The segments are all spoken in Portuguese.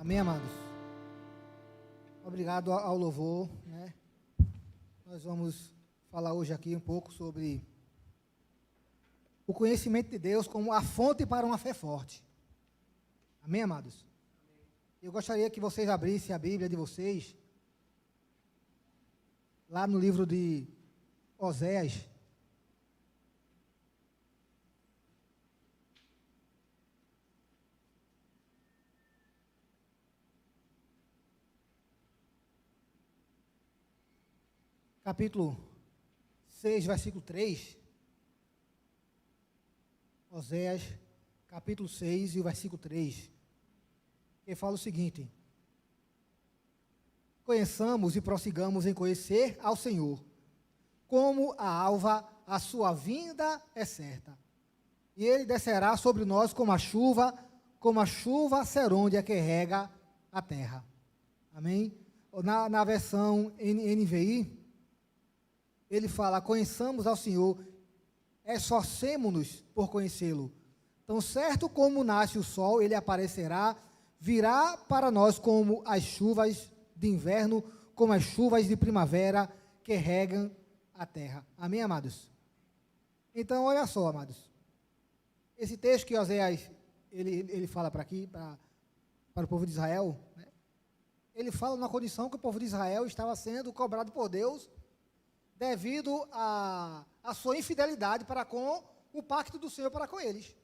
Amém, amados? Obrigado ao louvor, né? Nós vamos falar hoje aqui um pouco sobre o conhecimento de Deus como a fonte para uma fé forte. Amém, amados? Eu gostaria que vocês abrissem a Bíblia de vocês lá no livro de Oséias. Capítulo 6, versículo 3. Oséias, capítulo 6 e o versículo 3. Que fala o seguinte: conheçamos e prossigamos em conhecer ao Senhor. Como a alva, a sua vinda é certa. E ele descerá sobre nós como a chuva serôdia que rega a terra. Amém? Na versão NVI, ele fala: conheçamos ao Senhor, esforcemo-nos por conhecê-lo. Tão certo como nasce o sol, ele aparecerá, virá para nós como as chuvas de inverno, como as chuvas de primavera que regam a terra. Amém, amados? Então, olha só, amados. Esse texto que Oséias, ele fala para aqui, para o povo de Israel, né? Ele fala na condição que o povo de Israel estava sendo cobrado por Deus devido à sua infidelidade para com o pacto do Senhor para com eles.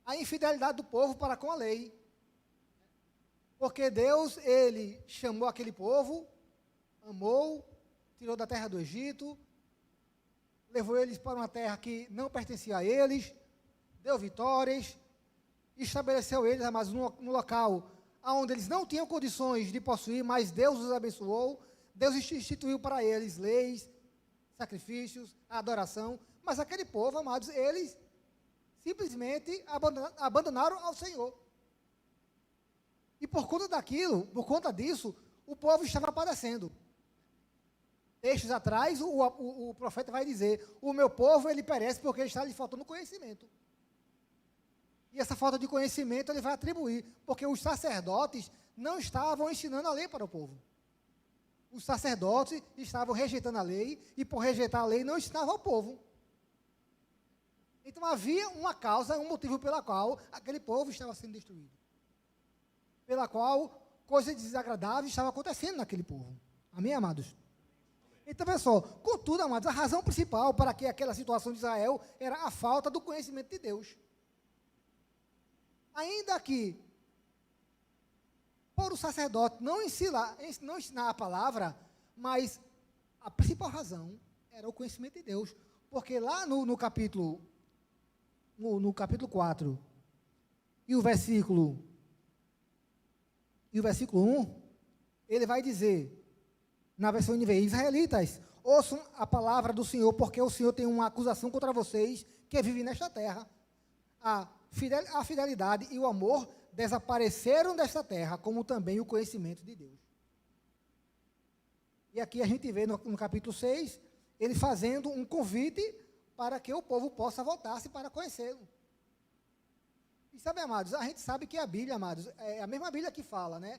A infidelidade do povo para com a lei. Porque Deus, ele chamou aquele povo, amou, tirou da terra do Egito, levou eles para uma terra que não pertencia a eles, deu vitórias, estabeleceu eles, mas no local onde eles não tinham condições de possuir, mas Deus os abençoou. Deus instituiu para eles leis, sacrifícios, adoração, mas aquele povo, amados, eles simplesmente abandonaram ao Senhor. E por conta disso, o povo estava padecendo. Textos atrás, o profeta vai dizer: o meu povo, ele perece porque está lhe faltando conhecimento. E essa falta de conhecimento ele vai atribuir, porque os sacerdotes não estavam ensinando a lei para o povo. Os sacerdotes estavam rejeitando a lei, e por rejeitar a lei não ensinavam ao povo. Então havia uma causa, um motivo pela qual aquele povo estava sendo destruído. Pela qual coisas desagradáveis estavam acontecendo naquele povo. Amém, amados? Então, pessoal, contudo, amados, a razão principal para que aquela situação de Israel era a falta do conhecimento de Deus. Ainda que por o sacerdote não ensinar a palavra, mas a principal razão era o conhecimento de Deus. Porque lá no capítulo 4, e o versículo 1, ele vai dizer, na versão NVI: israelitas, ouçam a palavra do Senhor, porque o Senhor tem uma acusação contra vocês que vivem nesta terra. A fidelidade e o amor desapareceram desta terra, como também o conhecimento de Deus. E aqui a gente vê no capítulo 6, ele fazendo um convite para que o povo possa voltar-se para conhecê-lo. E sabe, amados, a gente sabe que a Bíblia, amados, é a mesma Bíblia que fala, né?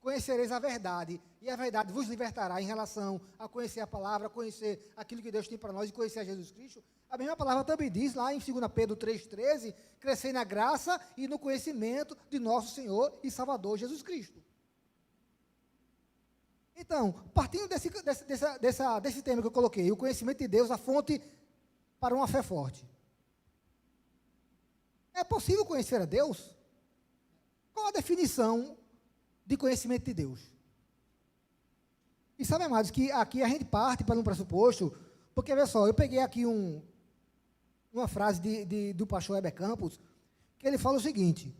Conhecereis a verdade, e a verdade vos libertará em relação a conhecer a palavra, conhecer aquilo que Deus tem para nós e conhecer a Jesus Cristo. A mesma palavra também diz lá em 2 Pedro 3,13, crescer na graça e no conhecimento de nosso Senhor e Salvador Jesus Cristo. Então, partindo desse tema que eu coloquei, o conhecimento de Deus, a fonte para uma fé forte. É possível conhecer a Deus? Qual a definição de conhecimento de Deus? E sabe, amados, que aqui a gente parte para um pressuposto, porque, olha só, eu peguei aqui uma frase do pastor Heber Campos, que ele fala o seguinte: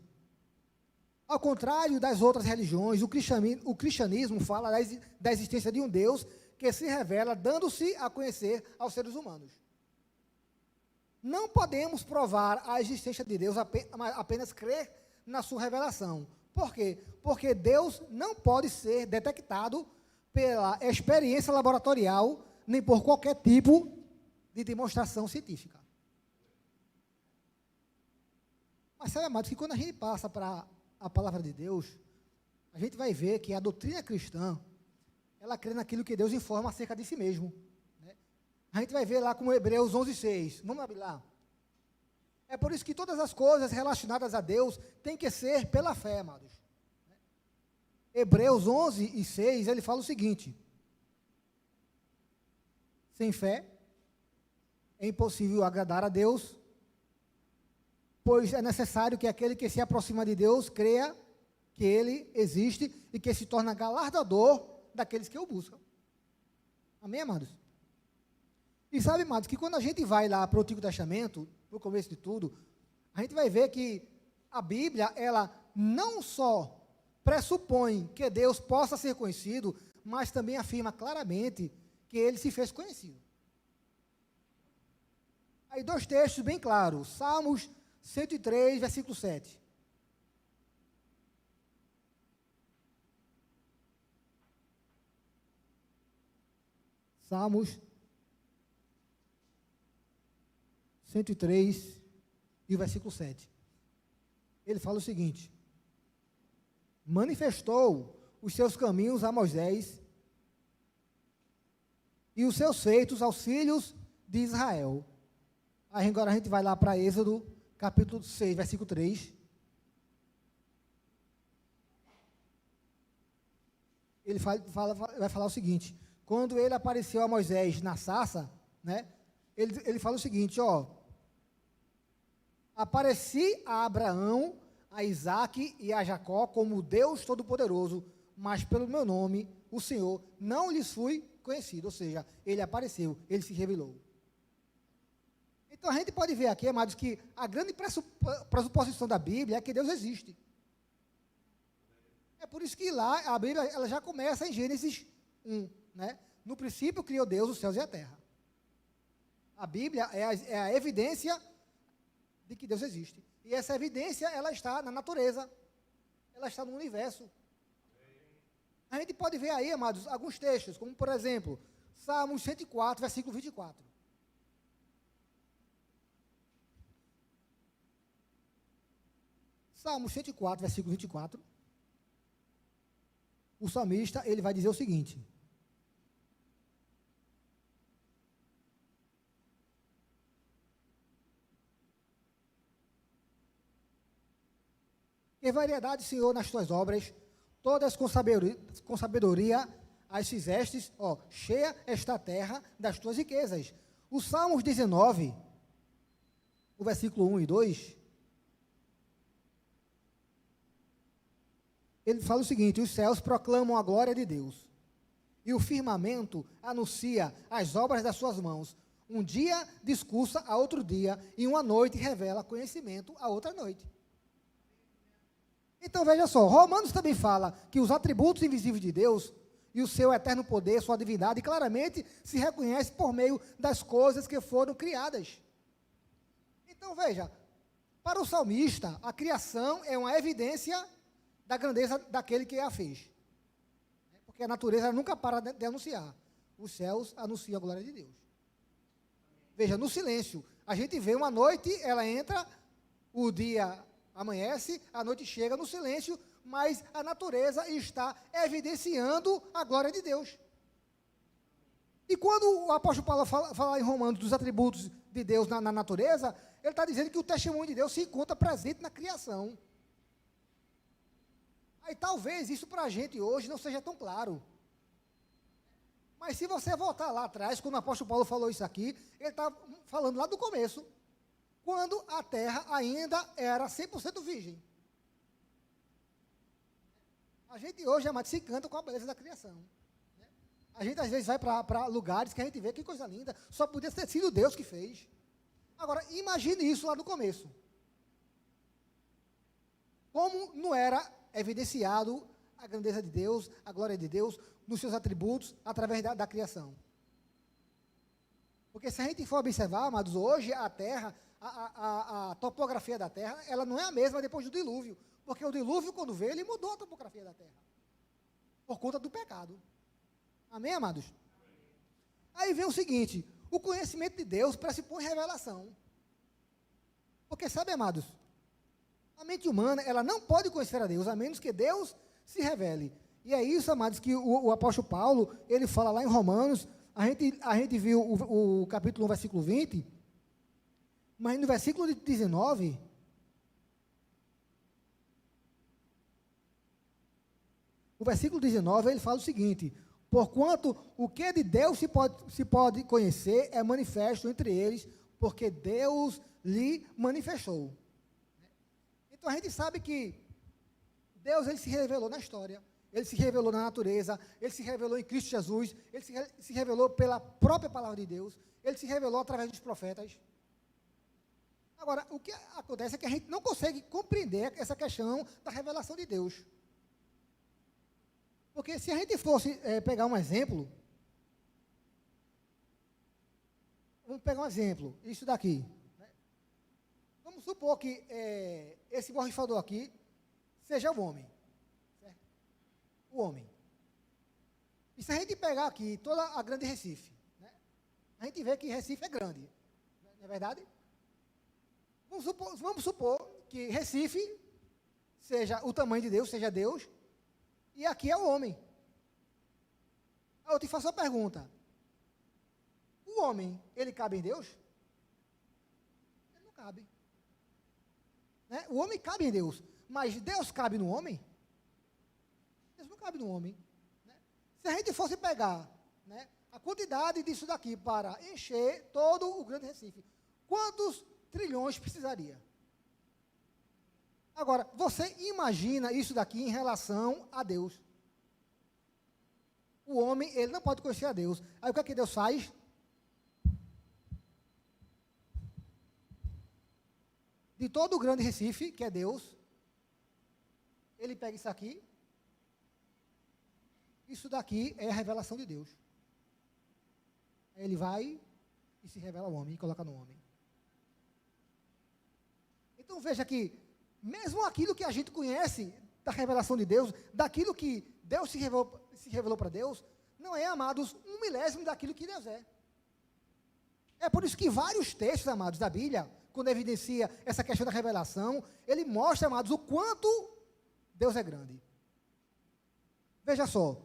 ao contrário das outras religiões, o cristianismo fala da existência de um Deus que se revela dando-se a conhecer aos seres humanos. Não podemos provar a existência de Deus apenas crer na sua revelação. Por quê? Porque Deus não pode ser detectado pela experiência laboratorial, nem por qualquer tipo de demonstração científica. Mas sabe, amados, que quando a gente passa para a palavra de Deus, a gente vai ver que a doutrina cristã, ela crê naquilo que Deus informa acerca de si mesmo. Né? A gente vai ver lá como Hebreus 11:6. Vamos abrir lá. É por isso que todas as coisas relacionadas a Deus têm que ser pela fé, amados. Hebreus 11:6, ele fala o seguinte: sem fé é impossível agradar a Deus, pois é necessário que aquele que se aproxima de Deus creia que Ele existe e que se torna galardoador daqueles que o buscam. Amém, amados? E sabe, amados, que quando a gente vai lá para o Antigo Testamento, no começo de tudo, a gente vai ver que a Bíblia, ela não só pressupõe que Deus possa ser conhecido, mas também afirma claramente que Ele se fez conhecido. Aí 2 textos bem claros, Salmos 103, versículo 7. Salmos 103 e o versículo 7. Ele fala o seguinte: manifestou os seus caminhos a Moisés e os seus feitos aos filhos de Israel. Aí agora a gente vai lá para Êxodo, capítulo 6, versículo 3. Ele vai falar o seguinte: quando ele apareceu a Moisés na sarça, né, ele fala o seguinte, ó: apareci a Abraão, a Isaque e a Jacó como Deus Todo-Poderoso, mas pelo meu nome, o Senhor, não lhes fui conhecido. Ou seja, ele apareceu, ele se revelou. Então a gente pode ver aqui, amados, que a grande pressuposição da Bíblia é que Deus existe. É por isso que lá a Bíblia ela já começa em Gênesis 1, né? No princípio criou Deus os céus e a terra. A Bíblia é a evidência de que Deus existe. E essa evidência, ela está na natureza. Ela está no universo. A gente pode ver aí, amados, alguns textos, como por exemplo, Salmos 104, versículo 24. Salmos 104, versículo 24. O salmista, ele vai dizer o seguinte: que variedade, Senhor, nas tuas obras, todas com sabedoria as fizestes, ó, cheia esta terra das tuas riquezas. O Salmos 19, o versículo 1 e 2, ele fala o seguinte: os céus proclamam a glória de Deus, e o firmamento anuncia as obras das suas mãos. Um dia discursa a outro dia, e uma noite revela conhecimento a outra noite. Então veja só, Romanos também fala que os atributos invisíveis de Deus e o seu eterno poder, sua divindade, claramente se reconhece por meio das coisas que foram criadas. Então veja, para o salmista, a criação é uma evidência da grandeza daquele que a fez. Porque a natureza nunca para de anunciar. Os céus anunciam a glória de Deus. Veja, no silêncio, a gente vê uma noite, ela entra, o dia amanhece, a noite chega no silêncio, mas a natureza está evidenciando a glória de Deus. E quando o apóstolo Paulo fala em Romanos dos atributos de Deus na natureza, ele está dizendo que o testemunho de Deus se encontra presente na criação. Aí talvez isso para a gente hoje não seja tão claro. Mas se você voltar lá atrás, quando o apóstolo Paulo falou isso aqui, ele está falando lá do começo, quando a terra ainda era 100% virgem. A gente hoje, amado, se encanta com a beleza da criação. Né? A gente às vezes vai para lugares que a gente vê que coisa linda, só podia ter sido Deus que fez. Agora, imagine isso lá no começo. Como não era evidenciado a grandeza de Deus, a glória de Deus, nos seus atributos, através da criação. Porque se a gente for observar, amados, hoje a terra, a topografia da terra, ela não é a mesma depois do dilúvio. Porque o dilúvio, quando veio, ele mudou a topografia da terra. Por conta do pecado. Amém, amados? Aí vem o seguinte: o conhecimento de Deus pressupõe revelação. Porque, sabe, amados, A mente humana, ela não pode conhecer a Deus, a menos que Deus se revele. E é isso, amados, que o apóstolo Paulo, ele fala lá em Romanos, a gente viu o capítulo 1, versículo 20, mas no versículo 19, o versículo 19, ele fala o seguinte: porquanto o que de Deus se pode conhecer é manifesto entre eles, porque Deus lhe manifestou. Então a gente sabe que Deus, ele se revelou na história, ele se revelou na natureza, ele se revelou em Cristo Jesus, ele se revelou pela própria palavra de Deus, ele se revelou através dos profetas. Agora, o que acontece é que a gente não consegue compreender essa questão da revelação de Deus. Porque se a gente fosse pegar um exemplo, vamos pegar um exemplo, isso daqui. Né? Vamos supor que esse borrifador aqui seja o homem. Certo? O homem. E se a gente pegar aqui toda a grande Recife, né? A gente vê que Recife é grande. Não é verdade? Vamos supor que Recife seja o tamanho de Deus, seja Deus, e aqui é o homem. Aí eu te faço a pergunta: o homem, ele cabe em Deus? Ele não cabe. Né? O homem cabe em Deus, mas Deus cabe no homem? Deus não cabe no homem. Né? Se a gente fosse pegar, né, a quantidade disso daqui para encher todo o Grande Recife, quantos trilhões precisaria? Agora, você imagina isso daqui em relação a Deus. O homem, ele não pode conhecer a Deus. Aí o que é que Deus faz? De todo o Grande Recife, que é Deus, ele pega isso aqui. Isso daqui é a revelação de Deus. Aí ele vai e se revela ao homem, e coloca no homem. Então veja que, mesmo aquilo que a gente conhece da revelação de Deus, daquilo que Deus se revelou para Deus, não é, amados, 1/1000 daquilo que Deus é. É por isso que vários textos, amados, da Bíblia, quando evidencia essa questão da revelação, ele mostra, amados, o quanto Deus é grande. Veja só.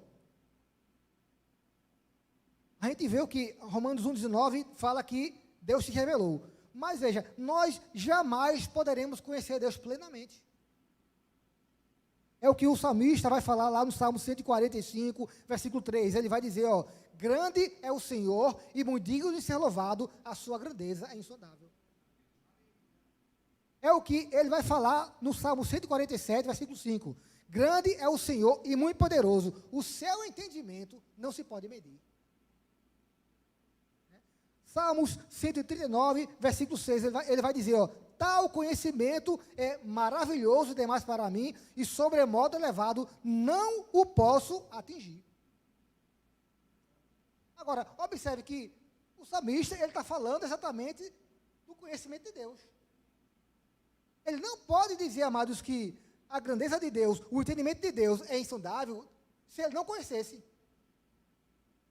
A gente vê o que Romanos 1,19 fala que Deus se revelou. Mas veja, nós jamais poderemos conhecer Deus plenamente. É o que o salmista vai falar lá no Salmo 145, versículo 3. Ele vai dizer, ó: grande é o Senhor e muito digno de ser louvado, a sua grandeza é insondável. É o que ele vai falar no Salmo 147, versículo 5. Grande é o Senhor e muito poderoso, o seu entendimento não se pode medir. Salmos 139, versículo 6, ele vai dizer, ó: tal conhecimento é maravilhoso demais para mim, e sobremodo elevado, não o posso atingir. Agora, observe que o salmista, ele está falando exatamente do conhecimento de Deus. Ele não pode dizer, amados, que a grandeza de Deus, o entendimento de Deus é insondável, se ele não conhecesse.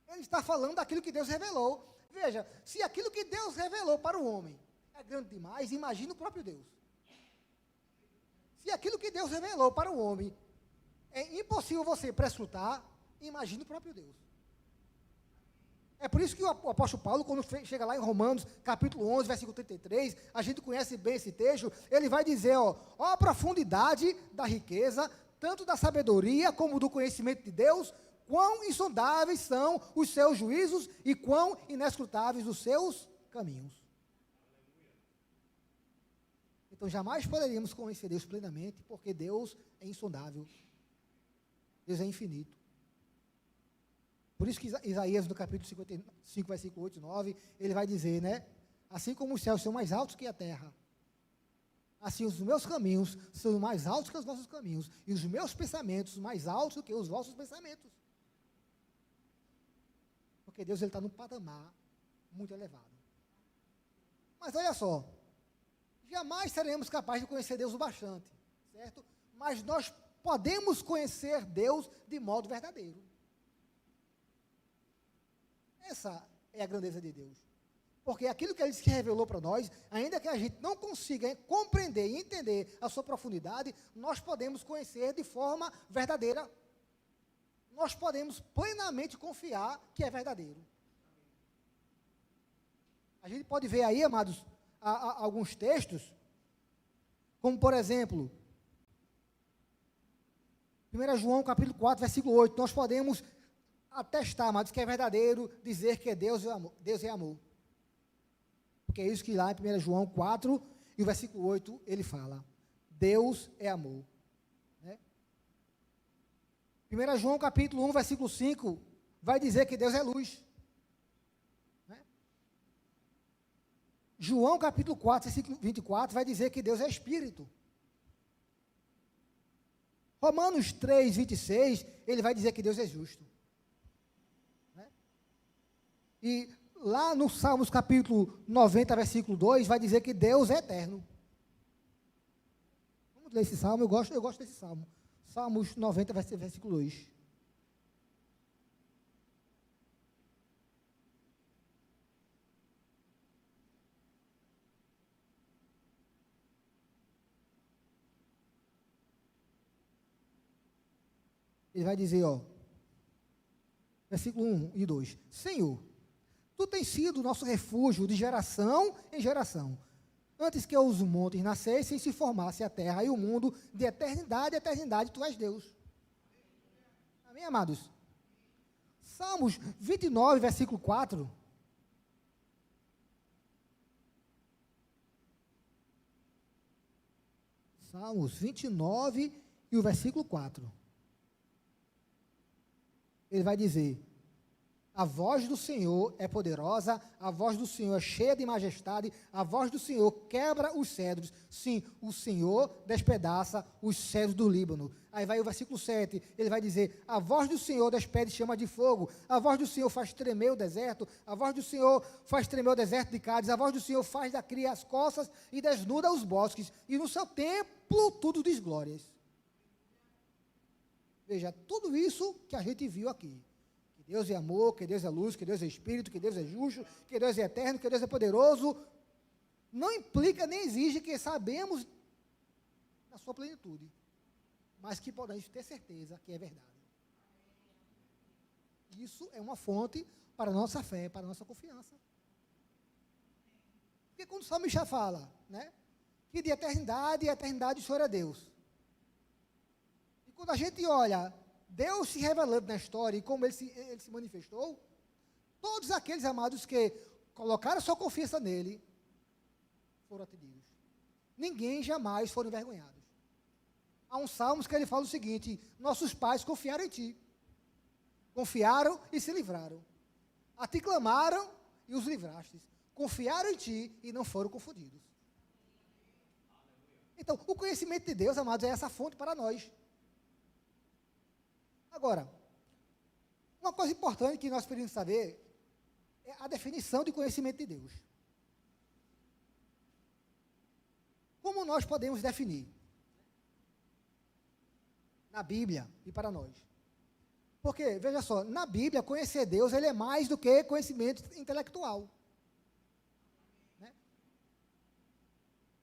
Ele está falando daquilo que Deus revelou. Veja, se aquilo que Deus revelou para o homem é grande demais, imagine o próprio Deus. Se aquilo que Deus revelou para o homem é impossível você prescrutar, imagine o próprio Deus. É por isso que o apóstolo Paulo, quando chega lá em Romanos, capítulo 11, versículo 33, a gente conhece bem esse texto, ele vai dizer, ó a profundidade da riqueza, tanto da sabedoria como do conhecimento de Deus, quão insondáveis são os seus juízos e quão inescrutáveis os seus caminhos. Então, jamais poderíamos conhecer Deus plenamente, porque Deus é insondável. Deus é infinito. Por isso que Isaías, no capítulo 55, versículo 8 e 9, ele vai dizer, né? Assim como os céus são mais altos que a terra, assim os meus caminhos são mais altos que os vossos caminhos, e os meus pensamentos mais altos do que os vossos pensamentos. Porque Deus está num patamar muito elevado. Mas olha só, jamais seremos capazes de conhecer Deus o bastante, certo? Mas nós podemos conhecer Deus de modo verdadeiro. Essa é a grandeza de Deus. Porque aquilo que ele se revelou para nós, ainda que a gente não consiga compreender e entender a sua profundidade, nós podemos conhecer de forma verdadeira. Nós podemos plenamente confiar que é verdadeiro. A gente pode ver aí, amados, alguns textos, como por exemplo, 1 João capítulo 4, versículo 8, nós podemos atestar, amados, que é verdadeiro dizer que Deus é amor. Deus é amor. Porque é isso que lá em 1 João 4 e o versículo 8 ele fala. Deus é amor. Né? 1 João capítulo 1, versículo 5 vai dizer que Deus é luz. Né? João capítulo 4, versículo 24 vai dizer que Deus é espírito. Romanos 3, 26, ele vai dizer que Deus é justo. Né? E lá no Salmos capítulo 90, versículo 2, vai dizer que Deus é eterno. Vamos ler esse salmo, eu gosto desse salmo. Salmos 90, versículo 2. Ele vai dizer, versículo 1 e 2. Senhor, Tu tens sido nosso refúgio de geração em geração. Antes que os montes nascessem e se formasse a terra e o mundo, de eternidade a eternidade, Tu és Deus. Amém, amados? Salmos 29, versículo 4. Salmos 29 e o versículo 4. Ele vai dizer: a voz do Senhor é poderosa, a voz do Senhor é cheia de majestade, a voz do Senhor quebra os cedros. Sim, o Senhor despedaça os cedros do Líbano. Aí vai o versículo 7, ele vai dizer: a voz do Senhor despede chama de fogo, a voz do Senhor faz tremer o deserto, a voz do Senhor faz tremer o deserto de Cádiz, a voz do Senhor faz da cria as costas e desnuda os bosques, e no seu templo tudo diz glórias. Veja, tudo isso que a gente viu aqui. Que Deus é amor, que Deus é luz, que Deus é espírito, que Deus é justo, que Deus é eterno, que Deus é poderoso, não implica nem exige que sabemos na sua plenitude, mas que podemos ter certeza que é verdade. Isso é uma fonte para a nossa fé, para a nossa confiança. Porque quando o salmista fala, né, que de eternidade e eternidade o Senhor é Deus. E quando a gente olha Deus se revelando na história e como ele se manifestou, todos aqueles amados que colocaram sua confiança nele foram atendidos. Ninguém jamais foram envergonhados. Há um salmos que ele fala o seguinte: nossos pais confiaram em ti. Confiaram e se livraram. A ti clamaram e os livrastes. Confiaram em ti e não foram confundidos. Então, o conhecimento de Deus, amados, é essa fonte para nós. Agora, uma coisa importante que nós precisamos saber é a definição de conhecimento de Deus. Como nós podemos definir? Na Bíblia e para nós. Porque, veja só, na Bíblia, conhecer Deus, ele é mais do que conhecimento intelectual. Né?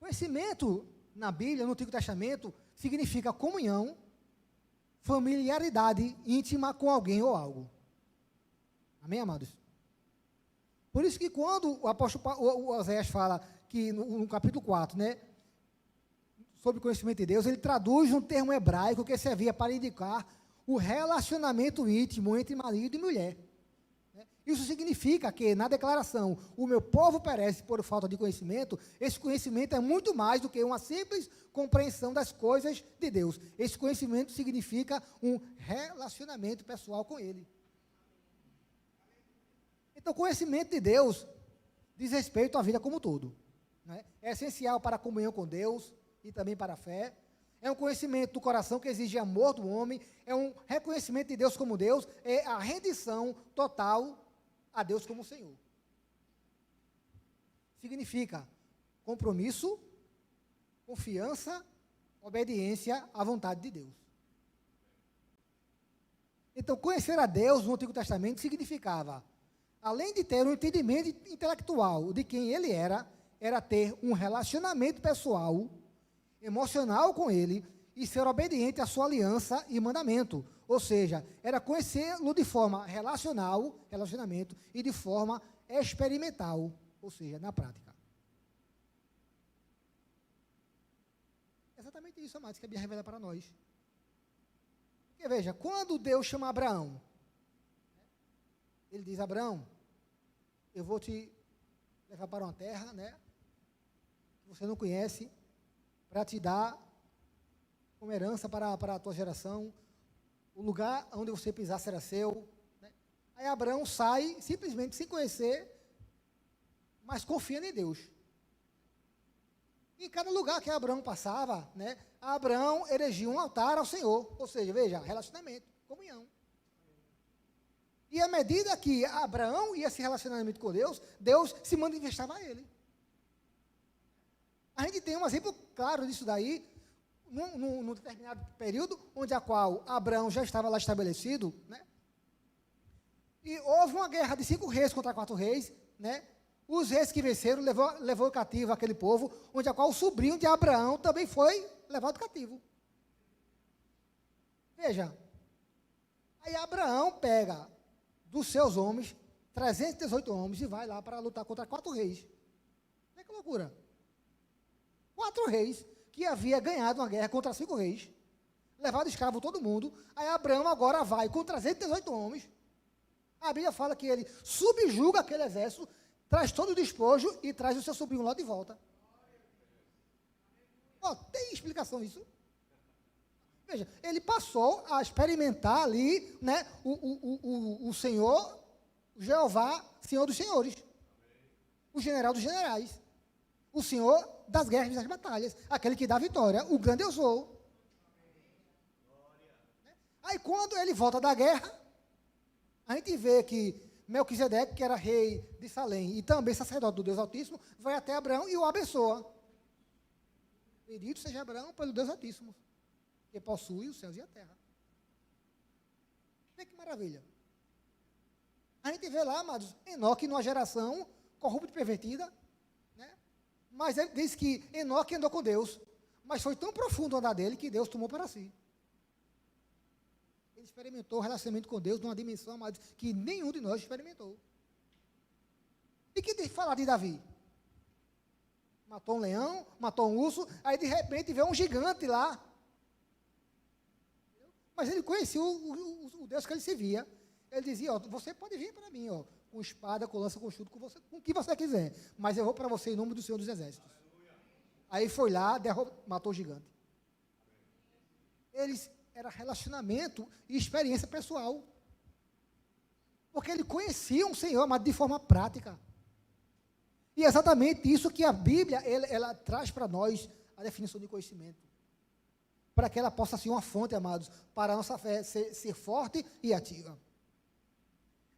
Conhecimento na Bíblia, no Antigo Testamento, significa comunhão, familiaridade íntima com alguém ou algo. Amém, amados? Por isso que quando o apóstolo o Oséias fala que no capítulo 4, né, sobre o conhecimento de Deus, ele traduz um termo hebraico que servia para indicar o relacionamento íntimo entre marido e mulher. Isso significa que, na declaração, o meu povo perece por falta de conhecimento, esse conhecimento é muito mais do que uma simples compreensão das coisas de Deus. Esse conhecimento significa um relacionamento pessoal com Ele. Então, o conhecimento de Deus diz respeito à vida como um todo. Né? É essencial para a comunhão com Deus e também para a fé. É um conhecimento do coração que exige amor do homem, é um reconhecimento de Deus como Deus, é a rendição total a Deus como Senhor. Significa compromisso, confiança, obediência à vontade de Deus. Então, conhecer a Deus no Antigo Testamento significava além de ter um entendimento intelectual de quem ele era ter um relacionamento pessoal, emocional com ele e ser obediente à sua aliança e mandamento. Ou seja, era conhecê-lo de forma relacionamento, e de forma experimental, ou seja, na prática. É exatamente isso, amados, que a Bíblia revela para nós. Porque veja, quando Deus chama Abraão, ele diz: Abraão, eu vou te levar para uma terra, que você não conhece, para te dar como herança para a tua geração, o lugar onde você pisar será seu. Aí Abraão sai, simplesmente sem conhecer, mas confiando em Deus. Em cada lugar que Abraão passava, Abraão erigia um altar ao Senhor, ou seja, veja, relacionamento, comunhão. E à medida que Abraão ia se relacionamento com Deus, Deus se manifestava a ele. A gente tem um exemplo claro disso daí, num determinado período, onde a qual Abraão já estava lá estabelecido, e houve uma guerra de 5 reis contra 4 reis, os reis que venceram levou cativo aquele povo, onde a qual o sobrinho de Abraão também foi levado cativo. Veja, aí Abraão pega dos seus homens, 318 homens, e vai lá para lutar contra 4 reis. Olha que loucura. 4 reis que havia ganhado uma guerra contra 5 reis, levado escravo todo mundo. Aí Abraão agora vai com 318 homens. A Bíblia fala que ele subjuga aquele exército, traz todo o despojo e traz o seu sobrinho lá de volta. Tem explicação isso? Veja, ele passou a experimentar ali, o Senhor, o Jeová, Senhor dos senhores, o general dos generais, o Senhor das guerras e das batalhas, aquele que dá vitória, o grande eu sou. Aí quando ele volta da guerra, a gente vê que Melquisedeque, que era rei de Salém e também sacerdote do Deus Altíssimo, vai até Abraão e o abençoa. Bendito seja Abraão pelo Deus Altíssimo, que possui os céus e a terra. Vê que maravilha. A gente vê lá, amados, Enoque numa geração corrupta e pervertida, mas ele diz que Enoque andou com Deus, mas foi tão profundo o andar dele que Deus tomou para si. Ele experimentou o relacionamento com Deus numa dimensão, amados, que nenhum de nós experimentou. E que tem que falar de Davi? Matou um leão, matou um urso, aí de repente vê um gigante lá. Mas ele conhecia o Deus que ele servia. Ele dizia: você pode vir para mim, com espada, com lança, com chute, com o que você quiser, mas eu vou para você em nome do Senhor dos Exércitos. Aí foi lá, matou o gigante. Era relacionamento e experiência pessoal. Porque ele conhecia um Senhor, mas de forma prática. E é exatamente isso que a Bíblia, ela traz para nós a definição de conhecimento. Para que ela possa ser uma fonte, amados, para a nossa fé ser forte e ativa.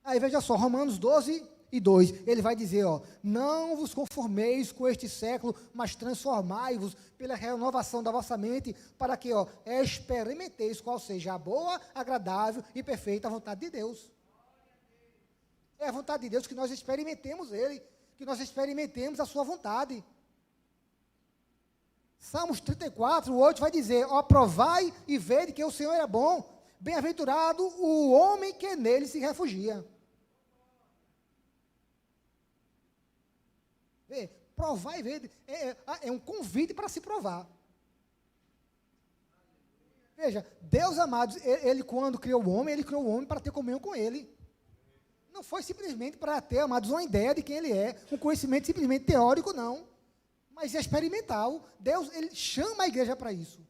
Aí veja só, Romanos 12:2, ele vai dizer, não vos conformeis com este século, mas transformai-vos pela renovação da vossa mente, para que, experimenteis qual seja a boa, agradável e perfeita vontade de Deus. É a vontade de Deus que nós experimentemos Ele, que nós experimentemos a sua vontade. Salmos 34:8 vai dizer, provai e vede que o Senhor é bom, bem-aventurado o homem que nele se refugia. Provar e ver, é um convite para se provar. Veja, Deus, amados, ele quando criou o homem, ele criou o homem para ter comunhão com ele. Não foi simplesmente para ter, amados, uma ideia de quem ele é, um conhecimento simplesmente teórico, não. Mas experimental. Deus, ele chama a igreja para isso.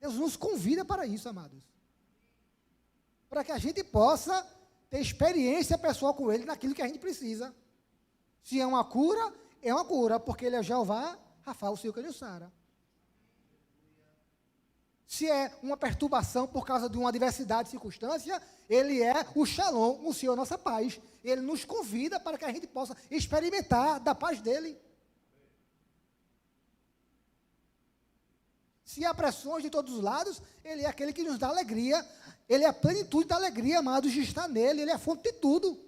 Deus nos convida para isso, amados. Para que a gente possa ter experiência pessoal com Ele naquilo que a gente precisa. Se é uma cura, porque Ele é Jeová, Rafa, o Senhor que nos sara. Se é uma perturbação por causa de uma adversidade de circunstância, Ele é o Shalom, o Senhor nossa paz. Ele nos convida para que a gente possa experimentar da paz dEle. Se há pressões de todos os lados, ele é aquele que nos dá alegria. Ele é a plenitude da alegria, amados, de estar nele. Ele é a fonte de tudo.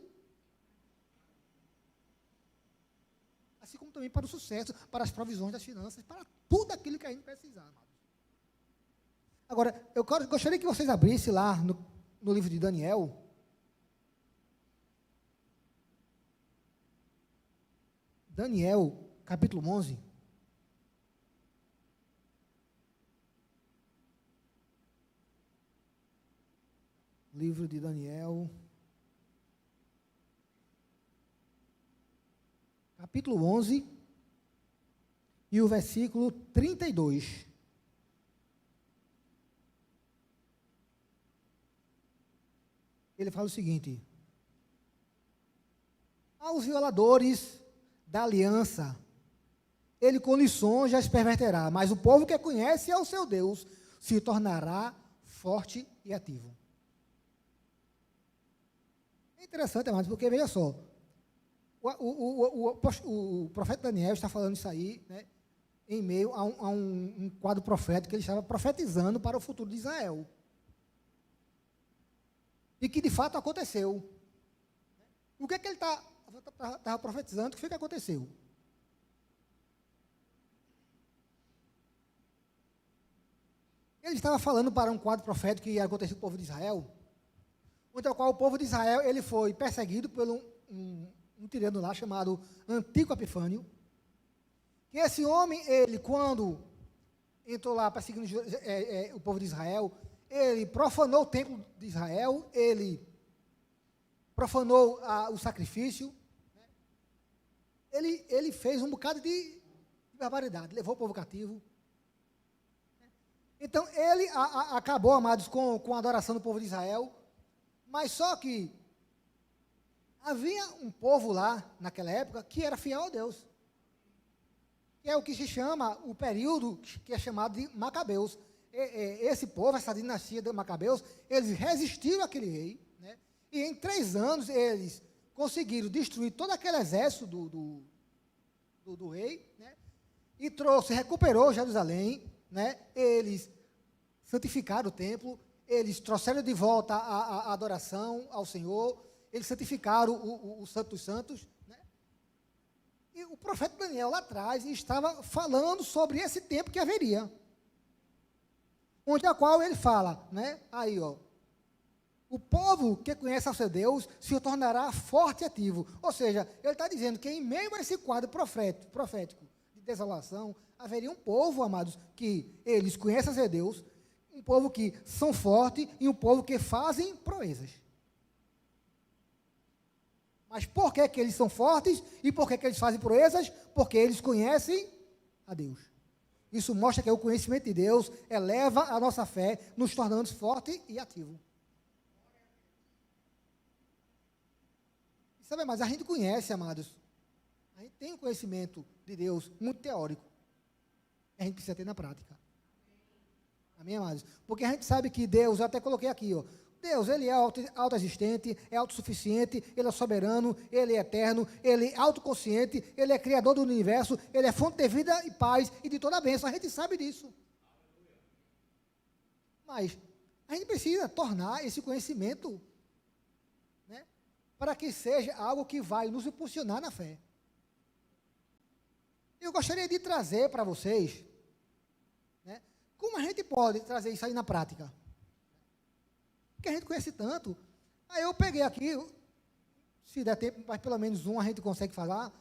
Assim como também para o sucesso, para as provisões das finanças, para tudo aquilo que a gente precisar, amados. Agora, eu gostaria que vocês abrissem lá no livro de Daniel. Daniel, capítulo 11. Livro de Daniel, capítulo 11, e o versículo 32. Ele fala o seguinte: aos violadores da aliança, ele com lisonjas perverterá, mas o povo que conhece ao seu Deus se tornará forte e ativo. É interessante, amados, porque veja só, o profeta Daniel está falando isso aí, né, em meio a um quadro profético que ele estava profetizando para o futuro de Israel. E que de fato aconteceu. O que é que ele estava profetizando? O que foi que aconteceu? Ele estava falando para um quadro profético que ia acontecer com o povo de Israel, onde ao qual o povo de Israel ele foi perseguido por um tirano lá chamado Antíoco Epifânio, que esse homem, ele quando entrou lá perseguindo o povo de Israel, ele profanou o templo de Israel, ele profanou o sacrifício, né? Ele fez um bocado de barbaridade, levou o povo cativo. Então, ele acabou, amados, com a adoração do povo de Israel, mas só que havia um povo lá, naquela época, que era fiel a Deus, que é o que se chama, o período que é chamado de Macabeus. Esse povo, essa dinastia de Macabeus, eles resistiram àquele rei, né? E em 3 anos eles conseguiram destruir todo aquele exército do rei, né? E recuperou Jerusalém, né? Eles santificaram o templo, eles trouxeram de volta a adoração ao Senhor, eles santificaram o Santo dos Santos, né? E o profeta Daniel lá atrás estava falando sobre esse tempo que haveria, onde a qual ele fala, né? Aí, ó, o povo que conhece ao seu Deus se tornará forte e ativo. Ou seja, ele está dizendo que em meio a esse quadro profético de desolação, haveria um povo, amados, que eles conhecem ao seu Deus, um povo que são fortes e um povo que fazem proezas. Mas por que eles são fortes e por que eles fazem proezas? Porque eles conhecem a Deus. Isso mostra que o conhecimento de Deus eleva a nossa fé, nos tornando forte e ativo. E sabe, mas a gente conhece, amados, a gente tem um conhecimento de Deus muito teórico. A gente precisa ter na prática. Amém, amados? Porque a gente sabe que Deus, eu até coloquei aqui, ó, Deus, ele é autoexistente, é autossuficiente, ele é soberano, ele é eterno, ele é autoconsciente, ele é criador do universo, ele é fonte de vida e paz e de toda a bênção. A gente sabe disso. Mas a gente precisa tornar esse conhecimento, né, para que seja algo que vai nos impulsionar na fé. Eu gostaria de trazer para vocês, né, como a gente pode trazer isso aí na prática. Porque a gente conhece tanto. Aí eu peguei aqui, se der tempo, mas pelo menos a gente consegue falar,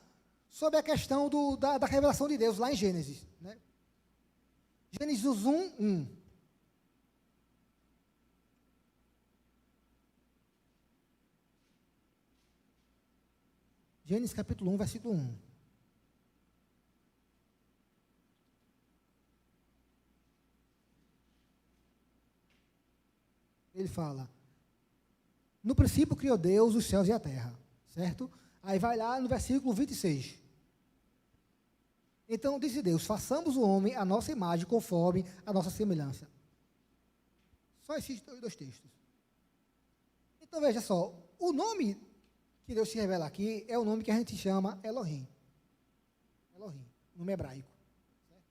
sobre a questão da revelação de Deus, lá em Gênesis. Né? Gênesis 1:1. Gênesis capítulo 1, versículo 1. Ele fala, no princípio criou Deus os céus e a terra, certo? Aí vai lá no versículo 26. Então disse Deus, façamos o homem à nossa imagem, conforme a nossa semelhança. Só esses 2 textos. Então veja só, o nome que Deus se revela aqui é o nome que a gente chama Elohim. Elohim, nome hebraico. Certo?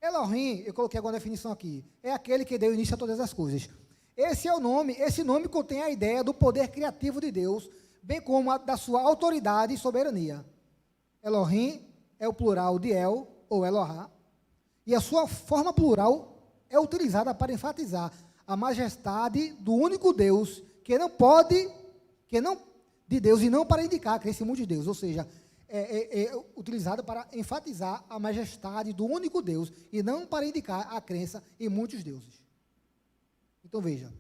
Elohim, eu coloquei alguma definição aqui, é aquele que deu início a todas as coisas. Esse nome contém a ideia do poder criativo de Deus, bem como da sua autoridade e soberania. Elohim é o plural de El, ou Elohá, e a sua forma plural é utilizada para enfatizar a majestade do único Deus, de Deus, e não para indicar a crença em muitos deuses, ou seja, é utilizado para enfatizar a majestade do único Deus, e não para indicar a crença em muitos deuses. Então veja,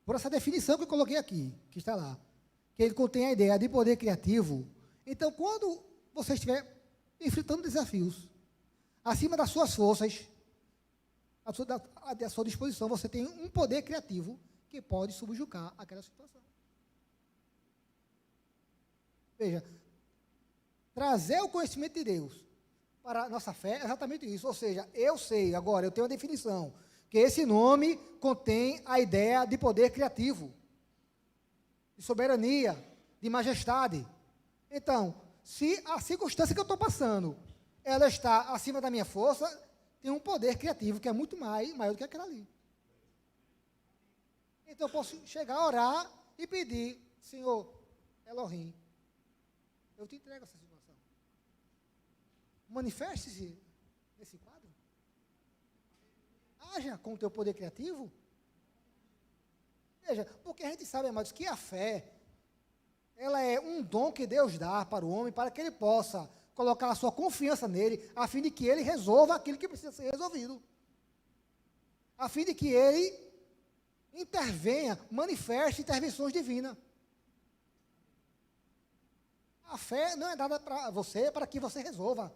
por essa definição que eu coloquei aqui, que está lá, que ele contém a ideia de poder criativo, então quando você estiver enfrentando desafios, acima das suas forças, à sua disposição, você tem um poder criativo que pode subjugar aquela situação. Veja, trazer o conhecimento de Deus para a nossa fé é exatamente isso, ou seja, eu sei, agora eu tenho a definição, que esse nome contém a ideia de poder criativo, de soberania, de majestade. Então, se a circunstância que eu estou passando, ela está acima da minha força, tem um poder criativo que é muito maior do que aquela ali. Então, eu posso chegar a orar e pedir, Senhor, Elohim, eu te entrego essa situação. Manifeste-se nesse quadro. Haja com o teu poder criativo. Veja, porque a gente sabe, amados, que a fé, ela é um dom que Deus dá para o homem, para que ele possa colocar a sua confiança nele, a fim de que ele resolva aquilo que precisa ser resolvido. A fim de que ele intervenha, manifeste intervenções divinas. A fé não é dada para você, para que você resolva.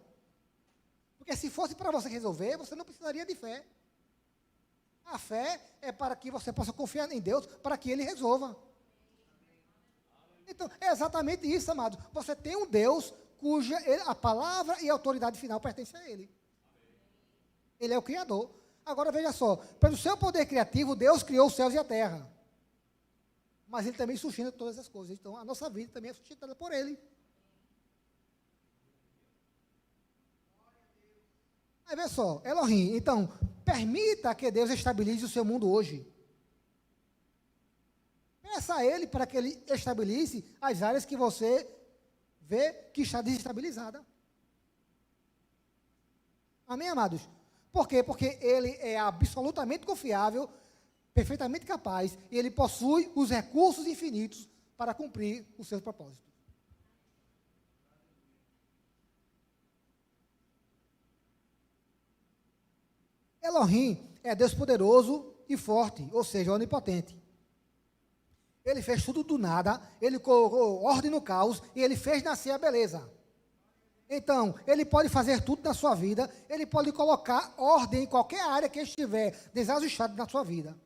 Porque se fosse para você resolver, você não precisaria de fé. A fé é para que você possa confiar em Deus, para que Ele resolva. Então, é exatamente isso, amado. Você tem um Deus cuja a palavra e a autoridade final pertencem a Ele. Ele é o Criador. Agora, veja só, pelo seu poder criativo, Deus criou os céus e a terra. Mas Ele também sustenta todas as coisas. Então, a nossa vida também é sustentada por Ele. Aí, veja só, Elohim, então, permita que Deus estabilize o seu mundo hoje. Peça a Ele para que Ele estabilize as áreas que você vê que está desestabilizada. Amém, amados? Por quê? Porque Ele é absolutamente confiável, perfeitamente capaz, e Ele possui os recursos infinitos para cumprir os seus propósitos. Elohim é Deus poderoso e forte, ou seja, onipotente. Ele fez tudo do nada, Ele colocou ordem no caos e Ele fez nascer a beleza. Então, Ele pode fazer tudo na sua vida, Ele pode colocar ordem em qualquer área que estiver desajustada na sua vida.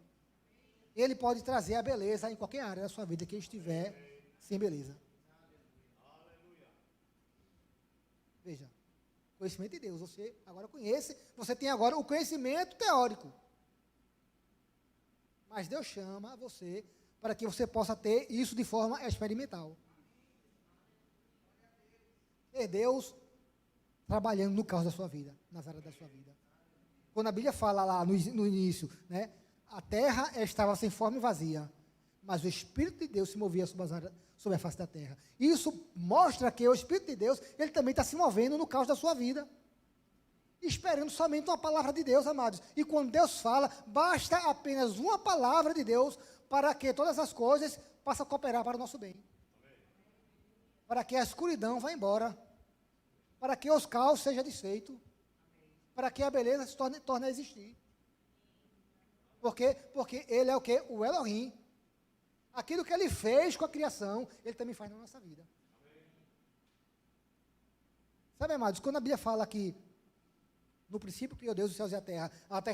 Ele pode trazer a beleza em qualquer área da sua vida que estiver sem beleza. Veja. Conhecimento de Deus, você agora conhece, você tem agora o conhecimento teórico. Mas Deus chama você para que você possa ter isso de forma experimental. É Deus trabalhando no caos da sua vida, nas áreas da sua vida. Quando a Bíblia fala lá no início, né, a terra estava sem forma e vazia, mas o Espírito de Deus se movia sobre a face da terra. Isso mostra que o Espírito de Deus, ele também está se movendo no caos da sua vida, esperando somente uma palavra de Deus, amados. E quando Deus fala, basta apenas uma palavra de Deus para que todas as coisas possam cooperar para o nosso bem. Para que a escuridão vá embora, para que os caos sejam desfeitos, para que a beleza se torne a existir. Por quê? Porque Ele é o quê? O Elohim. Aquilo que Ele fez com a criação, Ele também faz na nossa vida. Sabe, amados, quando a Bíblia fala que no princípio criou Deus os céus e a terra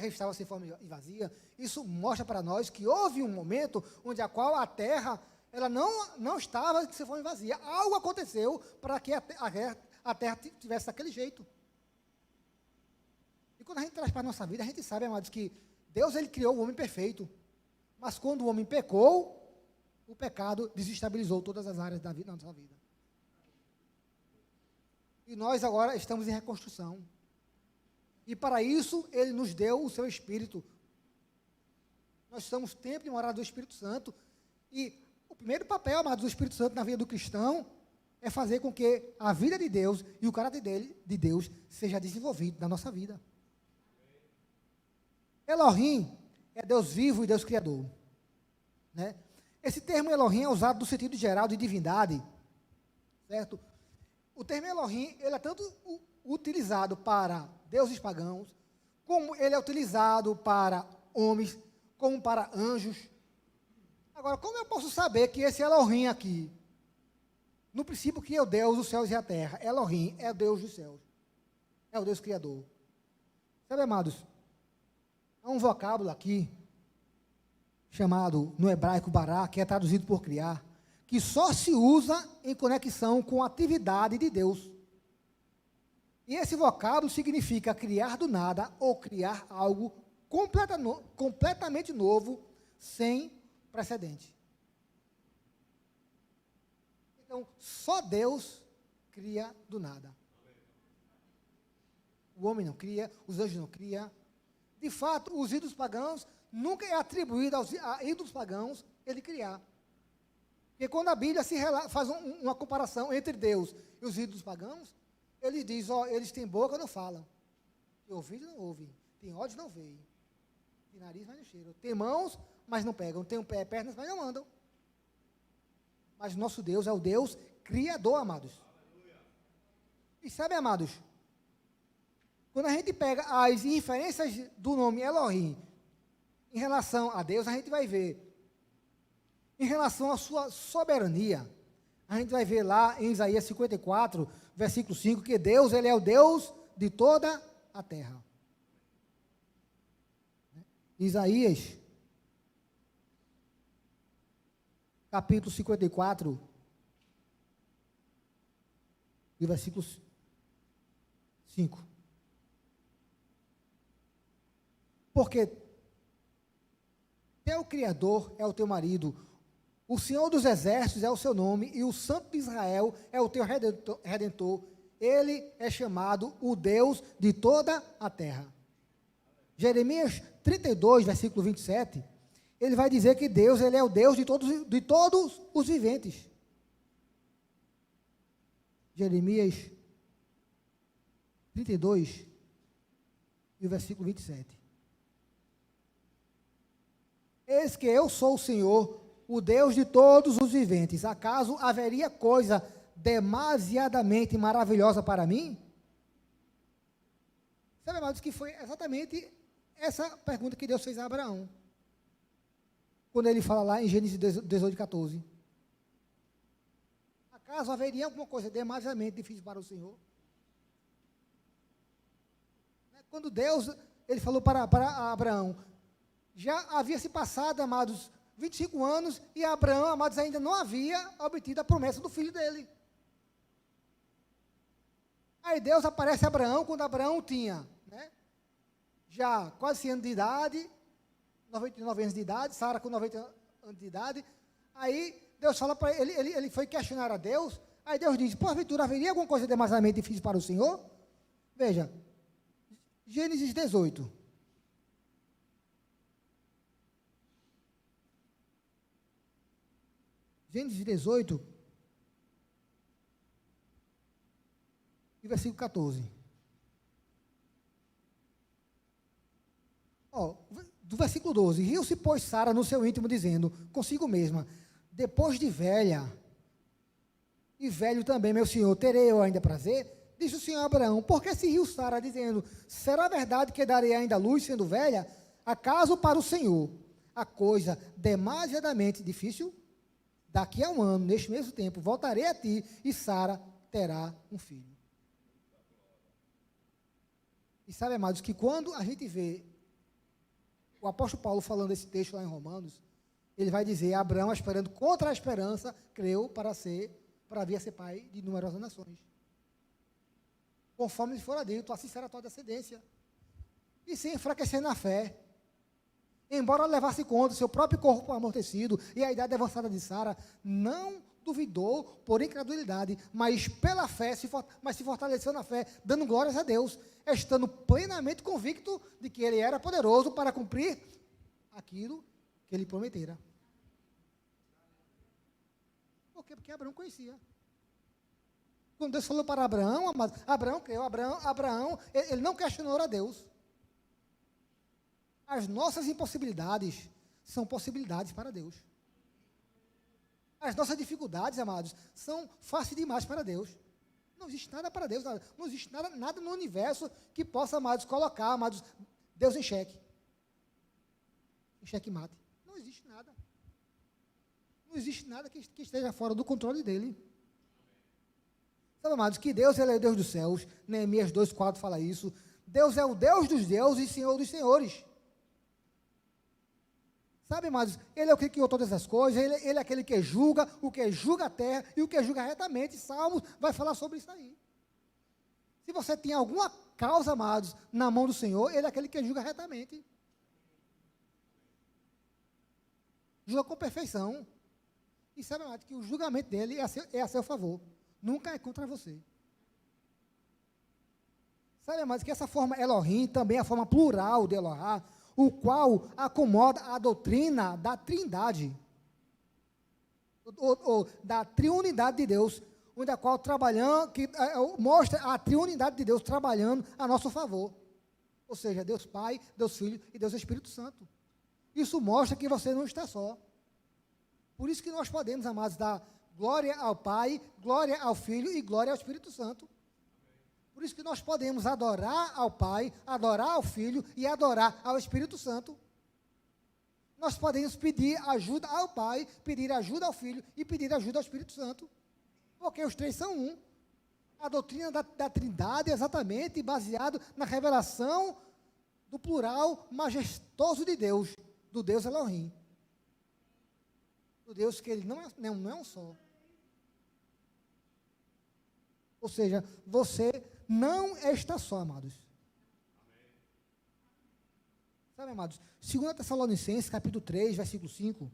estava sem forma e vazia, isso mostra para nós que houve um momento onde a qual a terra, ela não estava sem forma e vazia. Algo aconteceu para que a terra tivesse daquele jeito. E quando a gente traz para a nossa vida, a gente sabe, amados, que Deus, Ele criou o homem perfeito. Mas quando o homem pecou, o pecado desestabilizou todas as áreas da nossa vida. E nós agora estamos em reconstrução. E para isso, ele nos deu o seu Espírito. Nós somos templo e morada do Espírito Santo. E o primeiro papel, amado, do Espírito Santo na vida do cristão é fazer com que a vida de Deus e o caráter de Deus seja desenvolvido na nossa vida. Elohim é Deus vivo e Deus criador. Né? Esse termo Elohim é usado no sentido geral de divindade, certo? O termo Elohim, ele é tanto utilizado para deuses pagãos, como ele é utilizado para homens, como para anjos. Agora, como eu posso saber que esse Elohim aqui, no princípio criou Deus, os céus e a terra, Elohim é o Deus dos céus, é o Deus criador. Sabe, amados, há um vocábulo aqui, chamado no hebraico bará, que é traduzido por criar, que só se usa em conexão com a atividade de Deus. E esse vocábulo significa criar do nada ou criar algo completamente novo, sem precedente. Então, só Deus cria do nada. O homem não cria, os anjos não criam. De fato, os ídolos pagãos, nunca é atribuído a ídolos pagãos ele criar. Porque quando a Bíblia faz uma comparação entre Deus e os ídolos pagãos, ele diz, eles têm boca, não falam. Tem ouvido, não ouvem. Tem olhos, não veem. Tem nariz, mas não cheiram. Tem mãos, mas não pegam. Tem pernas, mas não andam. Mas nosso Deus é o Deus criador, amados. E sabe, amados, quando a gente pega as inferências do nome Elohim em relação a Deus, a gente vai ver, em relação à sua soberania, a gente vai ver lá em Isaías 54, versículo 5, que Deus, ele é o Deus de toda a terra. Isaías, capítulo 54, e versículo 5. Porque teu Criador é o teu marido, o Senhor dos Exércitos é o seu nome, e o Santo de Israel é o teu Redentor. Ele é chamado o Deus de toda a terra. Jeremias 32, versículo 27, ele vai dizer que Deus, ele é o Deus de todos os viventes. Jeremias 32, e o versículo 27. Eis que eu sou o Senhor, o Deus de todos os viventes. Acaso haveria coisa demasiadamente maravilhosa para mim? Sabe, amados, que foi exatamente essa pergunta que Deus fez a Abraão, quando ele fala lá em Gênesis 18, 14. Acaso haveria alguma coisa demasiadamente difícil para o Senhor? Quando Deus, ele falou para Abraão, já havia se passado, amados, 25 anos, e Abraão, amados, ainda não havia obtido a promessa do filho dele. Aí Deus aparece a Abraão, quando Abraão tinha, já quase 100 anos de idade, 99 anos de idade, Sara com 90 anos de idade. Aí Deus fala para ele foi questionar a Deus. Aí Deus diz, porventura haveria alguma coisa demasiadamente difícil para o Senhor? Veja, Gênesis 18. Gênesis 18, e versículo 14. Do versículo 12, riu-se, pois, Sara no seu íntimo, dizendo, consigo mesma, depois de velha, e velho também, meu senhor, terei eu ainda prazer? Disse o Senhor a Abraão, por que se riu Sara, dizendo, será verdade que darei ainda luz, sendo velha? Acaso para o Senhor a coisa demasiadamente difícil? Daqui a um ano, neste mesmo tempo, voltarei a ti, e Sara terá um filho. E sabe, amados, que quando a gente vê o apóstolo Paulo falando esse texto lá em Romanos, ele vai dizer, Abraão, esperando contra a esperança, creu para vir a ser pai de numerosas nações. Conforme lhe fora dito, assim será a tua descendência. E sem enfraquecer na fé, embora levasse conta do seu próprio corpo amortecido e a idade avançada de Sara, não duvidou por incredulidade, mas pela fé, mas se fortaleceu na fé, dando glórias a Deus, estando plenamente convicto de que ele era poderoso para cumprir aquilo que ele prometera. Por quê? Porque Abraão conhecia. Quando Deus falou para Abraão, Abraão creu, Abraão, ele não questionou a Deus. As nossas impossibilidades são possibilidades para Deus. As nossas dificuldades, amados, são fáceis demais para Deus. Não existe nada para Deus, não existe nada no universo que possa, amados, colocar, amados, Deus em xeque. Em xeque-mate. Não existe nada. Não existe nada que esteja fora do controle dele. Sabe, amados, que Deus, ele é o Deus dos céus. Neemias 2,4 fala isso. Deus é o Deus dos deuses e Senhor dos senhores. Sabe, amados, ele é o que criou todas as coisas, ele é aquele que julga, o que julga a terra e o que julga retamente. Salmos vai falar sobre isso aí. Se você tem alguma causa, amados, na mão do Senhor, ele é aquele que julga retamente. Julga com perfeição. E sabe, amados, que o julgamento dele é a seu favor. Nunca é contra você. Sabe, amados, que essa forma Elohim também é a forma plural de Elohá, o qual acomoda a doutrina da trindade, ou da triunidade de Deus, onde a qual trabalhando, que mostra a triunidade de Deus trabalhando a nosso favor. Ou seja, Deus Pai, Deus Filho e Deus Espírito Santo. Isso mostra que você não está só. Por isso que nós podemos, amados, dar glória ao Pai, glória ao Filho e glória ao Espírito Santo. Por isso que nós podemos adorar ao Pai, adorar ao Filho e adorar ao Espírito Santo. Nós podemos pedir ajuda ao Pai, pedir ajuda ao Filho e pedir ajuda ao Espírito Santo. Porque os três são um. A doutrina da Trindade é exatamente baseada na revelação do plural majestoso de Deus, do Deus Elohim. Do Deus que ele não é um só. Ou seja, você não está só, amados. Sabe, amados? 2 Tessalonicenses, capítulo 3, versículo 5.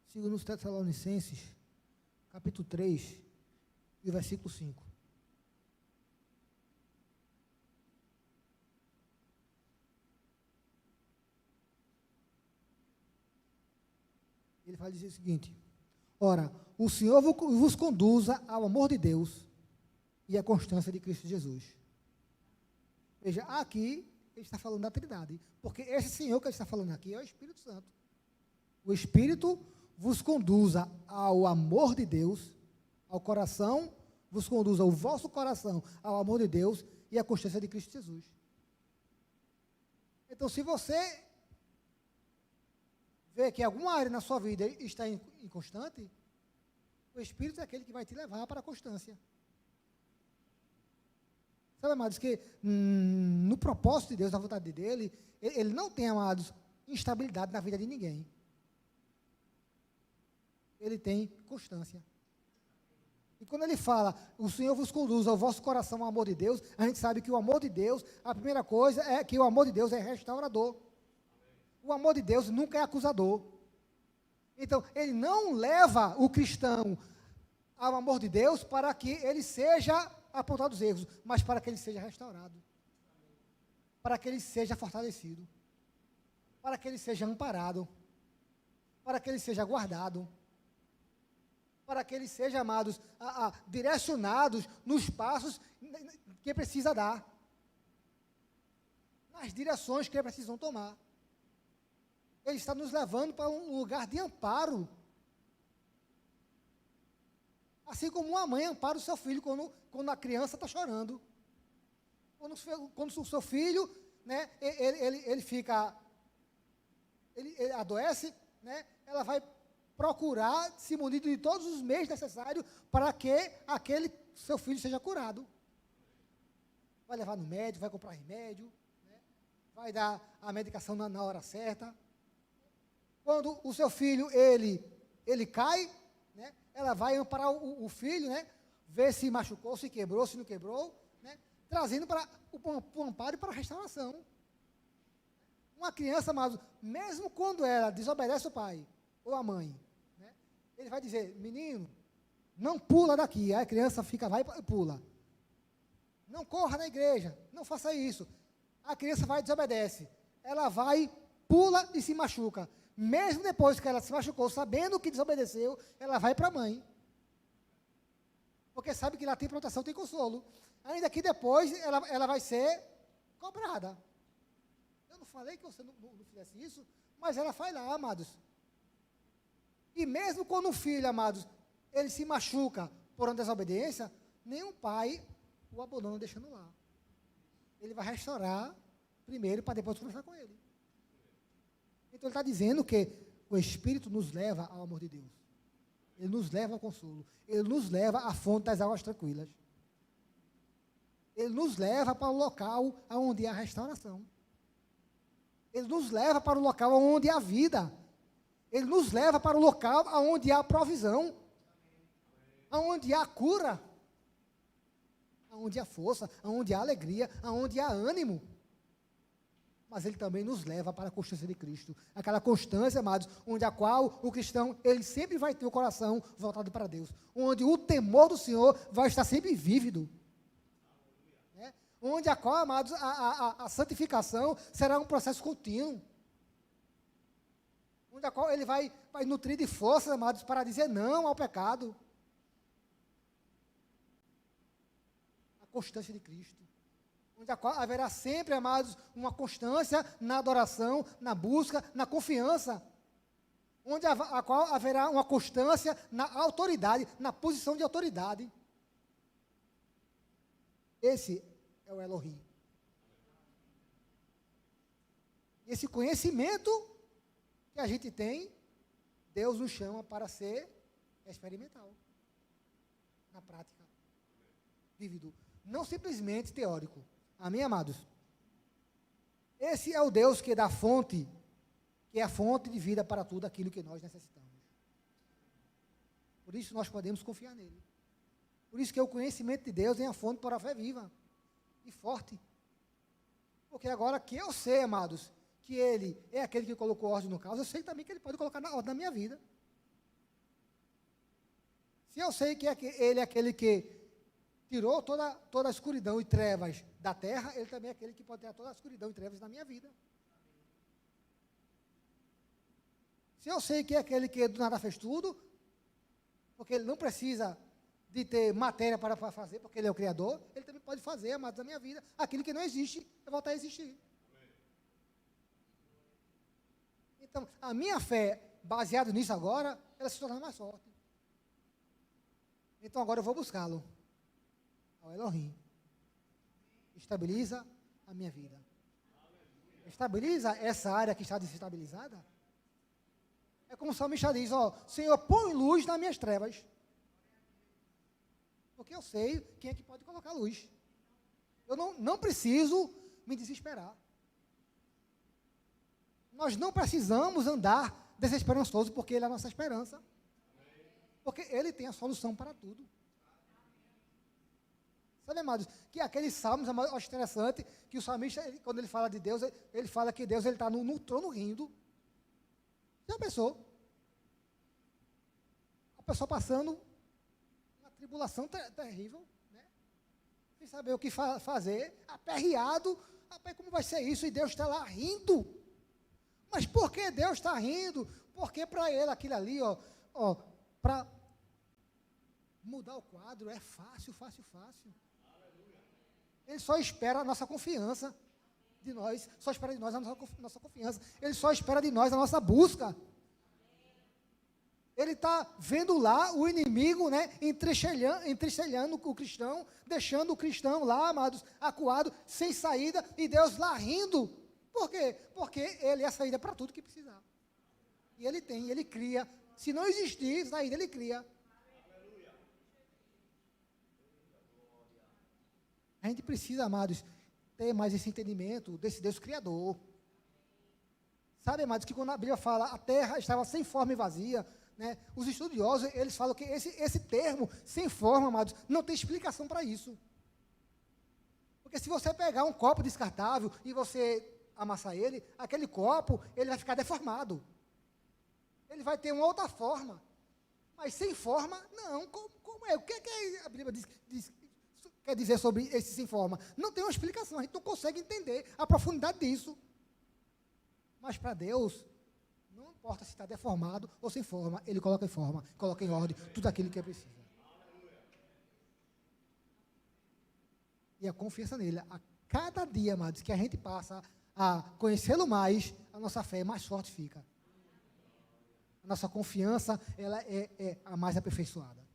Segundo Tessalonicenses, capítulo 3, e o versículo 5. Ele vai dizer o seguinte: ora, o Senhor vos conduza ao amor de Deus e à constância de Cristo Jesus. Veja, aqui ele está falando da Trindade, porque esse Senhor que ele está falando aqui é o Espírito Santo. O Espírito vos conduza ao amor de Deus, ao coração, vos conduza o vosso coração ao amor de Deus e à constância de Cristo Jesus. Então, se você vê que alguma área na sua vida está inconstante, o Espírito é aquele que vai te levar para a constância. Sabe, amados, que no propósito de Deus, na vontade dele, ele não tem, amados, instabilidade na vida de ninguém. Ele tem constância. E quando ele fala, o Senhor vos conduz ao vosso coração ao amor de Deus, a gente sabe que o amor de Deus, a primeira coisa é que o amor de Deus é restaurador. O amor de Deus nunca é acusador. Então, ele não leva o cristão ao amor de Deus para que ele seja apontado os erros, mas para que ele seja restaurado. Para que ele seja fortalecido. Para que ele seja amparado. Para que ele seja guardado. Para que ele seja, amados, direcionados nos passos que precisa dar. Nas direções que precisam tomar. Ele está nos levando para um lugar de amparo. Assim como uma mãe ampara o seu filho quando a criança está chorando. Quando o seu filho, né, ele adoece, né, ela vai procurar se munir de todos os meios necessários para que aquele seu filho seja curado. Vai levar no médico, vai comprar remédio, né, vai dar a medicação na hora certa. Quando o seu filho, ele cai, né, ela vai amparar o filho, né, ver se machucou, se quebrou, se não quebrou, né, trazendo para o amparo e para a restauração. Uma criança, amados, mesmo quando ela desobedece o pai ou a mãe, né, ele vai dizer, menino, não pula daqui. Aí a criança vai e pula. Não corra na igreja, não faça isso. A criança vai e desobedece. Ela vai, pula e se machuca. Mesmo depois que ela se machucou, sabendo que desobedeceu, ela vai para a mãe. Porque sabe que lá tem proteção, tem consolo. Ainda que depois ela vai ser cobrada. Eu não falei que você não fizesse isso, mas ela vai lá, amados. E mesmo quando o filho, amados, ele se machuca por uma desobediência, nenhum pai o abandona deixando lá. Ele vai restaurar primeiro para depois conversar com ele. Então ele está dizendo que o Espírito nos leva ao amor de Deus. Ele nos leva ao consolo. Ele nos leva à fonte das águas tranquilas. Ele nos leva para o local onde há restauração. Ele nos leva para o local onde há vida. Ele nos leva para o local onde há provisão. Onde há cura. Onde há força, onde há alegria, onde há ânimo. Mas ele também nos leva para a constância de Cristo. Aquela constância, amados, onde a qual o cristão, ele sempre vai ter o coração voltado para Deus. Onde o temor do Senhor vai estar sempre vívido. Né? Onde a qual, amados, a santificação será um processo contínuo. Onde a qual ele vai nutrir de forças, amados, para dizer não ao pecado. A constância de Cristo. Onde haverá sempre, amados, uma constância na adoração, na busca, na confiança. Onde a qual haverá uma constância na autoridade, na posição de autoridade. Esse é o Elohim. Esse conhecimento que a gente tem, Deus nos chama para ser experimental. Na prática. Vívido. Não simplesmente teórico. Amém, amados? Esse é o Deus que dá fonte, que é a fonte de vida para tudo aquilo que nós necessitamos. Por isso nós podemos confiar nele. Por isso que o conhecimento de Deus é a fonte para a fé viva e forte. Porque agora que eu sei, amados, que ele é aquele que colocou ordem no caos, eu sei também que ele pode colocar na ordem na minha vida. Se eu sei que ele é aquele que tirou toda a escuridão e trevas da terra, ele também é aquele que pode tirar toda a escuridão e trevas da minha vida. Se eu sei que é aquele que do nada fez tudo, porque ele não precisa de ter matéria para fazer, porque ele é o Criador, ele também pode fazer, amados, da minha vida, aquilo que não existe, vai voltar a existir. Então, a minha fé, baseada nisso agora, ela se torna mais forte. Então, agora eu vou buscá-lo. Ao Elohim. Estabiliza a minha vida. Estabiliza essa área que está desestabilizada. É como o salmista diz, Senhor, põe luz nas minhas trevas. Porque eu sei quem é que pode colocar luz. Eu não preciso me desesperar. Nós não precisamos andar desesperançoso, porque Ele é a nossa esperança. Porque Ele tem a solução para tudo. Sabe, amados, que aqueles salmos, eu acho interessante, que o salmista, quando ele fala de Deus, ele fala que Deus está no trono rindo. Já pensou? A pessoa passando uma tribulação terrível, né? Sem saber o que fazer, aperreado, rapaz, como vai ser isso? E Deus está lá rindo. Mas por que Deus está rindo? Porque para ele aquilo ali, para mudar o quadro é fácil. Ele só espera a nossa confiança de nós, só espera de nós a nossa confiança. Ele só espera de nós a nossa busca. Ele está vendo lá o inimigo, né, entrincheilhando o cristão, deixando o cristão lá, amados, acuado, sem saída, e Deus lá rindo. Por quê? Porque Ele é a saída para tudo que precisar. E Ele tem, Ele cria. Se não existir saída, Ele cria. A gente precisa, amados, ter mais esse entendimento desse Deus Criador. Sabe, amados, que quando a Bíblia fala a terra estava sem forma e vazia, né, os estudiosos, eles falam que esse termo, sem forma, amados, não tem explicação para isso. Porque se você pegar um copo descartável e você amassar ele, aquele copo, ele vai ficar deformado. Ele vai ter uma outra forma. Mas sem forma, não. Como é? O que a Bíblia quer dizer sobre esse sem forma? Não tem uma explicação, a gente não consegue entender a profundidade disso. Mas para Deus, não importa se está deformado ou sem forma, Ele coloca em forma, coloca em ordem tudo aquilo que é preciso. E a confiança nele, a cada dia, amados, que a gente passa a conhecê-lo mais, a nossa fé mais forte fica. A nossa confiança, ela é a mais aperfeiçoada.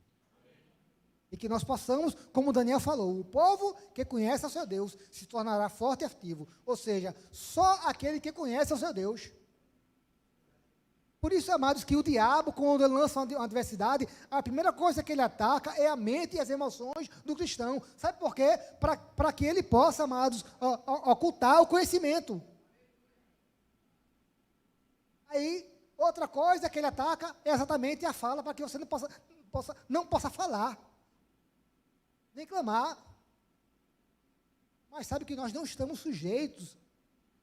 E que nós possamos, como Daniel falou, o povo que conhece o seu Deus se tornará forte e ativo. Ou seja, só aquele que conhece o seu Deus. Por isso, amados, que o diabo, quando ele lança uma adversidade, a primeira coisa que ele ataca é a mente e as emoções do cristão. Sabe por quê? Para que ele possa, amados, ocultar o conhecimento. Aí, outra coisa que ele ataca é exatamente a fala, para que você não possa falar, nem clamar. Mas sabe que nós não estamos sujeitos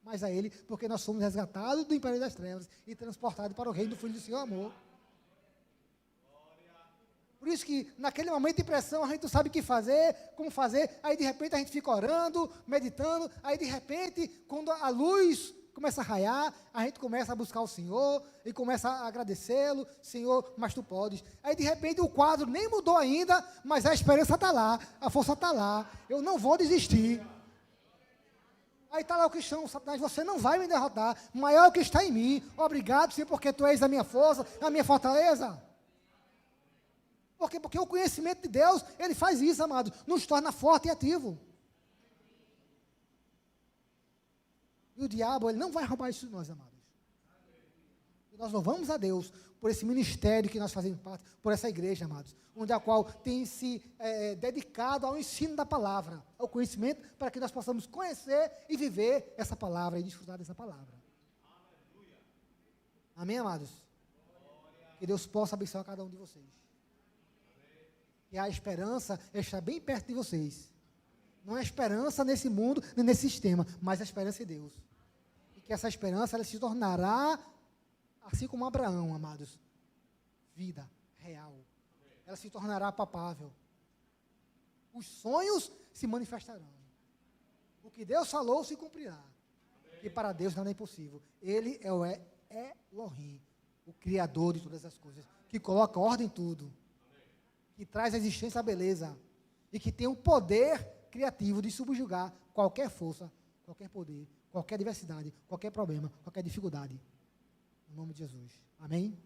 mais a Ele, porque nós somos resgatados do império das trevas e transportados para o reino do Filho do seu amor. Por isso que, naquele momento de pressão, a gente não sabe o que fazer, como fazer, aí de repente a gente fica orando, meditando, aí de repente, quando a luz começa a raiar, a gente começa a buscar o Senhor, e começa a agradecê-lo, Senhor, mas tu podes. Aí de repente o quadro nem mudou ainda, mas a esperança está lá, a força está lá, eu não vou desistir. Aí está lá o cristão, Satanás, você não vai me derrotar, maior é o que está em mim, obrigado, Senhor, porque tu és a minha força, a minha fortaleza. Porque o conhecimento de Deus, ele faz isso, amado, nos torna forte e ativo. E o diabo, ele não vai roubar isso de nós, amados. E nós louvamos a Deus por esse ministério que nós fazemos parte, por essa igreja, amados, onde a qual tem se dedicado ao ensino da palavra, ao conhecimento, para que nós possamos conhecer e viver essa palavra e desfrutar dessa palavra. Amém, amados? Que Deus possa abençoar cada um de vocês. E a esperança está bem perto de vocês. Não é esperança nesse mundo, nem nesse sistema, mas a esperança em Deus. E que essa esperança, ela se tornará, assim como Abraão, amados, vida real. Ela se tornará palpável. Os sonhos se manifestarão. O que Deus falou se cumprirá. E para Deus nada é impossível. Ele é o Elohim, o Criador de todas as coisas, que coloca ordem em tudo, que traz à existência a beleza, e que tem o poder criativo de subjugar qualquer força, qualquer poder, qualquer diversidade, qualquer problema, qualquer dificuldade. Em nome de Jesus. Amém?